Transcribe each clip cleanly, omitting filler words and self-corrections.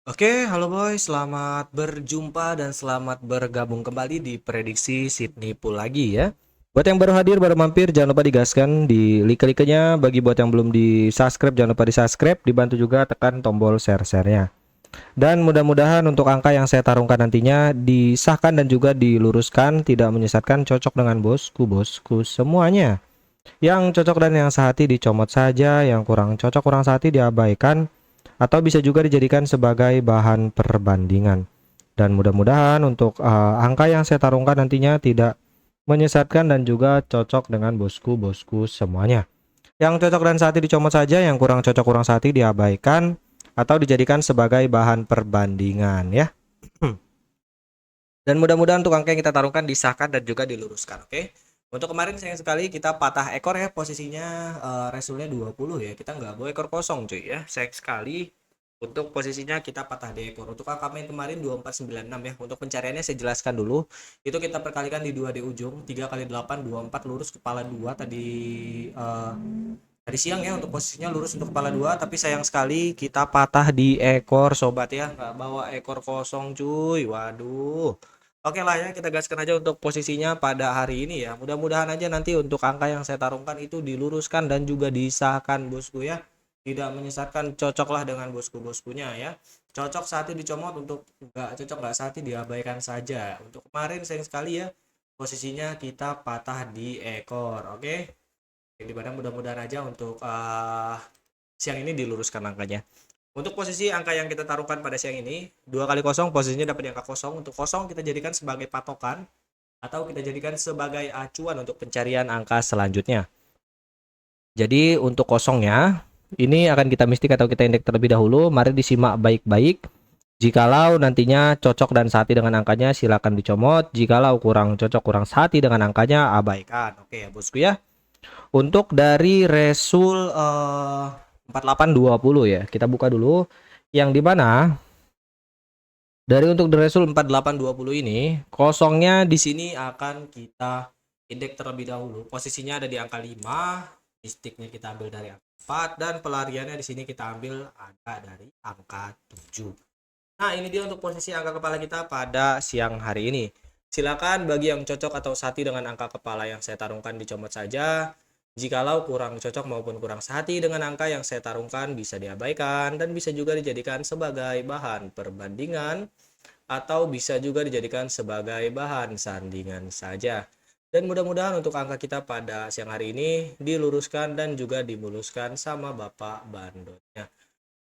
Oke, halo boy, selamat berjumpa dan selamat bergabung kembali di prediksi Sydney Pool lagi ya. Buat yang baru hadir, baru mampir, jangan lupa digaskan di like-nya. Bagi buat yang belum di subscribe, jangan lupa di subscribe. Dibantu juga tekan tombol share-nya. Dan mudah-mudahan untuk angka yang saya tarungkan nantinya disahkan dan juga diluruskan, tidak menyesatkan, cocok dengan bosku semuanya. Yang cocok dan yang sehati dicomot saja, yang kurang cocok kurang sehati diabaikan, atau bisa juga dijadikan sebagai bahan perbandingan. Dan mudah-mudahan untuk angka yang saya tarungkan nantinya tidak menyesatkan dan juga cocok dengan bosku semuanya. Yang cocok dan sehati dicomot saja, yang kurang cocok kurang sehati diabaikan atau dijadikan sebagai bahan perbandingan ya. Dan mudah-mudahan untuk angka yang kita tarungkan disahkan dan juga diluruskan, oke? Untuk kemarin sayang sekali kita patah ekor ya, posisinya resulnya 20 ya. Kita nggak bawa ekor kosong cuy ya. Sayang sekali untuk posisinya kita patah di ekor. Untuk angka main kemarin 2496 ya. Untuk pencariannya saya jelaskan dulu. Itu kita perkalikan di 2 di ujung, 3 kali 8 24 lurus kepala 2 tadi eh, tadi siang ya. Untuk posisinya lurus untuk kepala 2, tapi sayang sekali kita patah di ekor sobat ya. Nggak bawa ekor kosong cuy. Waduh. Oke lah ya, kita gaskan aja untuk posisinya pada hari ini ya. Mudah-mudahan aja nanti untuk angka yang saya tarungkan itu diluruskan dan juga disahkan bosku ya. Tidak menyesatkan, cocoklah dengan bosku-boskunya ya. Cocok saat ini dicomot, untuk nggak cocok nggak saat ini diabaikan saja. Untuk kemarin sayang sekali ya, posisinya kita patah di ekor. Oke. Jadi mudah-mudahan aja untuk siang ini diluruskan angkanya. Untuk posisi angka yang kita taruhkan pada siang ini, 2 kali kosong posisinya dapat di angka kosong. Untuk kosong kita jadikan sebagai patokan atau kita jadikan sebagai acuan untuk pencarian angka selanjutnya. Jadi untuk kosongnya ini akan kita mistik atau kita indeks terlebih dahulu. Mari disimak baik-baik. Jikalau nantinya cocok dan sehati dengan angkanya, silakan dicomot. Jikalau kurang cocok kurang sehati dengan angkanya, abaikan. Oke ya bosku ya. Untuk dari Resul 4820 ya, kita buka dulu. Yang dimana dari untuk The Resul 4820 ini, kosongnya di sini akan kita indeks terlebih dahulu. Posisinya ada di angka 5, sticknya kita ambil dari angka 4, dan pelariannya di sini kita ambil angka dari angka 7. Nah, ini dia untuk posisi angka kepala kita pada siang hari ini. Silakan bagi yang cocok atau sehati dengan angka kepala yang saya tarungkan dicomot saja. Jikalau kurang cocok maupun kurang sehati dengan angka yang saya tarungkan bisa diabaikan dan bisa juga dijadikan sebagai bahan perbandingan atau bisa juga dijadikan sebagai bahan sandingan saja. Dan mudah-mudahan untuk angka kita pada siang hari ini diluruskan dan juga dimuluskan sama Bapak Bandotnya.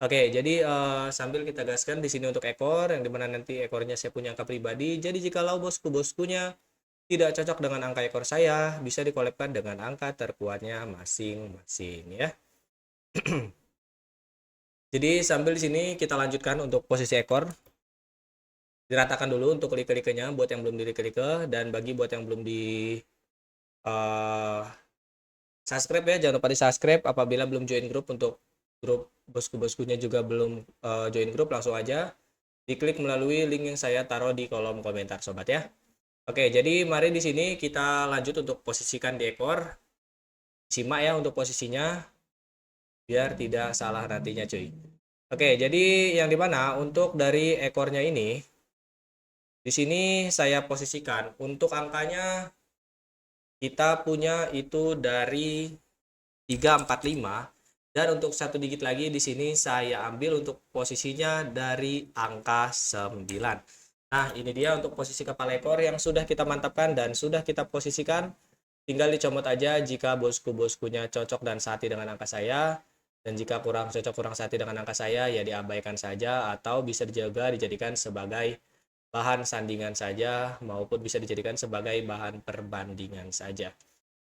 Oke, jadi sambil kita gaskan di sini untuk ekor, yang dimana nanti ekornya saya punya angka pribadi. Jadi jikalau bosku-boskunya tidak cocok dengan angka ekor saya, bisa dikolekkan dengan angka terkuatnya masing-masing ya. Jadi sambil di sini kita lanjutkan untuk posisi ekor. Diratakan dulu untuk like-nya buat yang belum di like, dan bagi buat yang belum di uh, subscribe ya, jangan lupa di subscribe. Apabila belum join grup, untuk grup bosku-boskunya juga belum join grup, langsung aja diklik melalui link yang saya taruh di kolom komentar sobat ya. Oke, jadi mari di sini kita lanjut untuk posisikan di ekor. Simak ya untuk posisinya biar tidak salah nantinya cuy. Oke, jadi yang dimana untuk dari ekornya ini, di sini saya posisikan untuk angkanya kita punya itu dari 345, dan untuk satu digit lagi di sini saya ambil untuk posisinya dari angka 9. Nah, ini dia untuk posisi kepala ekor yang sudah kita mantapkan dan sudah kita posisikan. Tinggal dicomot aja jika bosku-boskunya cocok dan sehati dengan angka saya. Dan jika kurang cocok kurang sehati dengan angka saya, ya diabaikan saja atau bisa juga dijadikan sebagai bahan sandingan saja maupun bisa dijadikan sebagai bahan perbandingan saja.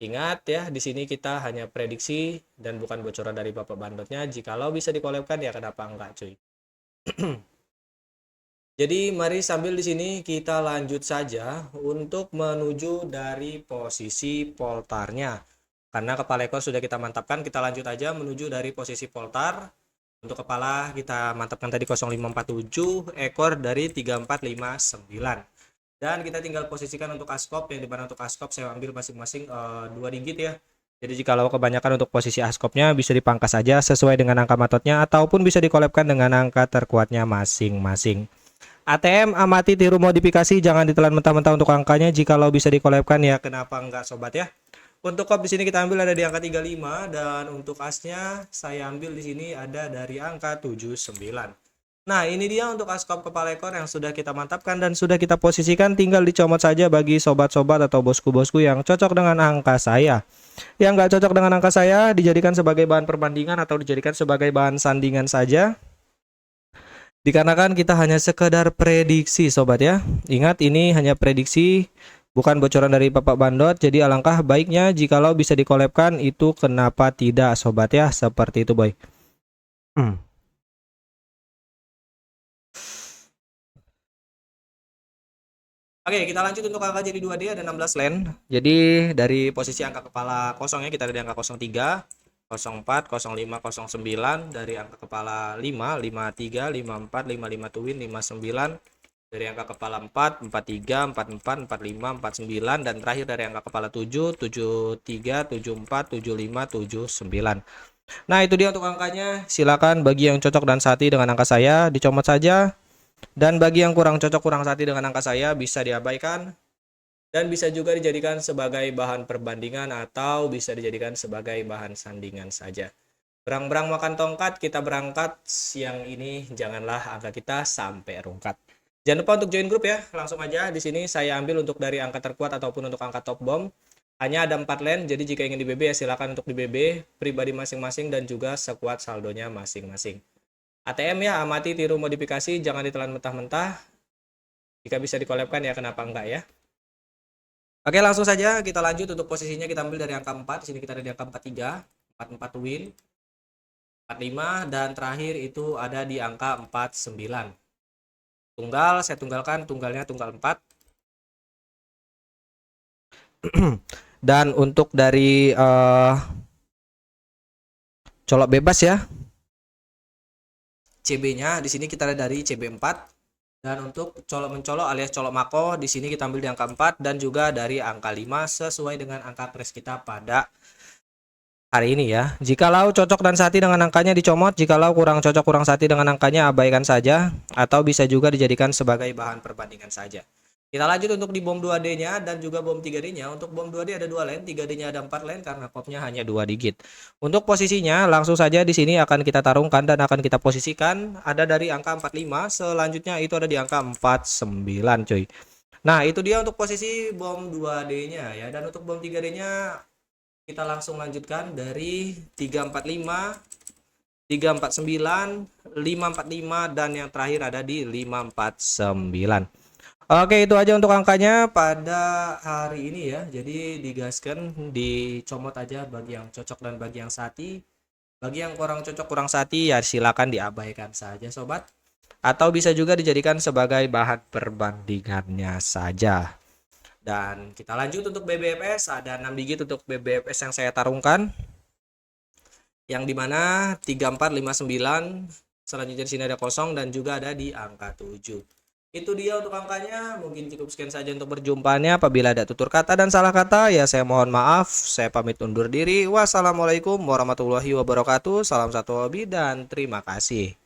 Ingat ya, di sini kita hanya prediksi dan bukan bocoran dari Bapak Bandotnya. Jikalau bisa dikolabkan ya kenapa enggak cuy. Jadi mari sambil di sini kita lanjut saja untuk menuju dari posisi poltarnya. Karena kepala ekor sudah kita mantapkan, kita lanjut aja menuju dari posisi poltar. Untuk kepala kita mantapkan tadi 0547, ekor dari 3459. Dan kita tinggal posisikan untuk askop, yang dimana untuk askop saya ambil masing-masing 2 digit ya. Jadi jikalau kebanyakan untuk posisi askopnya bisa dipangkas saja sesuai dengan angka matotnya ataupun bisa dikolabkan dengan angka terkuatnya masing-masing. ATM amati tiru modifikasi, jangan ditelan mentah-mentah untuk angkanya. Jikalau bisa dikolabkan ya kenapa enggak sobat ya. Untuk kop di sini kita ambil ada di angka 35 dan untuk asnya saya ambil di sini ada dari angka 79. Nah, ini dia untuk askop kepala ekor yang sudah kita mantapkan dan sudah kita posisikan, tinggal dicomot saja bagi sobat-sobat atau bosku-bosku yang cocok dengan angka saya. Yang nggak cocok dengan angka saya dijadikan sebagai bahan perbandingan atau dijadikan sebagai bahan sandingan saja. Dikarenakan kita hanya sekedar prediksi sobat ya. Ingat ini hanya prediksi, bukan bocoran dari Bapak Bandot. Jadi alangkah baiknya jikalau bisa dikolabkan, itu kenapa tidak sobat ya. Seperti itu boy. Oke, kita lanjut untuk angka jadi 2D ada 16 land. Jadi dari posisi angka kepala kosongnya kita ada di angka 03, 04, 05, 09, dari angka kepala 5, 53, 54, 55 twin, 59, dari angka kepala 4, 43, 44, 45, 49, dan terakhir dari angka kepala 7, 73, 74, 75, 79. Nah, itu dia untuk angkanya. Silakan bagi yang cocok dan sehati dengan angka saya dicomot saja. Dan bagi yang kurang cocok kurang sehati dengan angka saya bisa diabaikan dan bisa juga dijadikan sebagai bahan perbandingan atau bisa dijadikan sebagai bahan sandingan saja. Berang-berang makan tongkat, kita berangkat siang ini, janganlah angka kita sampai rungkat. Jangan lupa untuk join grup ya. Langsung aja di sini saya ambil untuk dari angka terkuat ataupun untuk angka top bomb. Hanya ada 4 land, jadi jika ingin di BB ya silakan untuk di BB pribadi masing-masing dan juga sekuat saldonya masing-masing. ATM ya, amati tiru modifikasi, jangan ditelan mentah-mentah. Jika bisa dikolabkan ya kenapa enggak ya. Oke, langsung saja kita lanjut untuk posisinya. Kita ambil dari angka 4. Di sini kita ada di angka 43, 44 win, 45, dan terakhir itu ada di angka 49. Tunggal, saya tunggalkan, tunggalnya tunggal 4. Dan untuk dari colok bebas ya, CB-nya di sini kita ada dari CB4, dan untuk colok mencolok alias colok mako di sini kita ambil di angka 4 dan juga dari angka 5 sesuai dengan angka pres kita pada hari ini ya. Jikalau cocok dan sehati dengan angkanya dicomot, jikalau kurang cocok kurang sehati dengan angkanya abaikan saja atau bisa juga dijadikan sebagai bahan perbandingan saja. Kita lanjut untuk di bom 2D-nya dan juga bom 3D-nya. Untuk bom 2D ada 2 land, 3D-nya ada 4 land karena popnya hanya 2 digit. Untuk posisinya langsung saja di sini akan kita tarungkan dan akan kita posisikan ada dari angka 45, selanjutnya itu ada di angka 49 cuy. Nah, itu dia untuk posisi bom 2D-nya ya. Dan untuk bom 3D-nya kita langsung lanjutkan dari 345, 349, 545 dan yang terakhir ada di 549. Oke, itu aja untuk angkanya pada hari ini ya. Jadi digaskan, dicomot aja bagi yang cocok dan bagi yang sehati. Bagi yang kurang cocok kurang sehati ya silakan diabaikan saja sobat. Atau bisa juga dijadikan sebagai bahan perbandingannya saja. Dan kita lanjut untuk BBFS, ada 6 digit untuk BBFS yang saya tarungkan. Yang dimana 3459, selanjutnya di sini ada kosong dan juga ada di angka 7. Itu dia untuk angkanya. Mungkin cukup sekian saja untuk perjumpaannya. Apabila ada tutur kata dan salah kata ya saya mohon maaf. Saya pamit undur diri. Wassalamualaikum warahmatullahi wabarakatuh. Salam satu hobi dan terima kasih.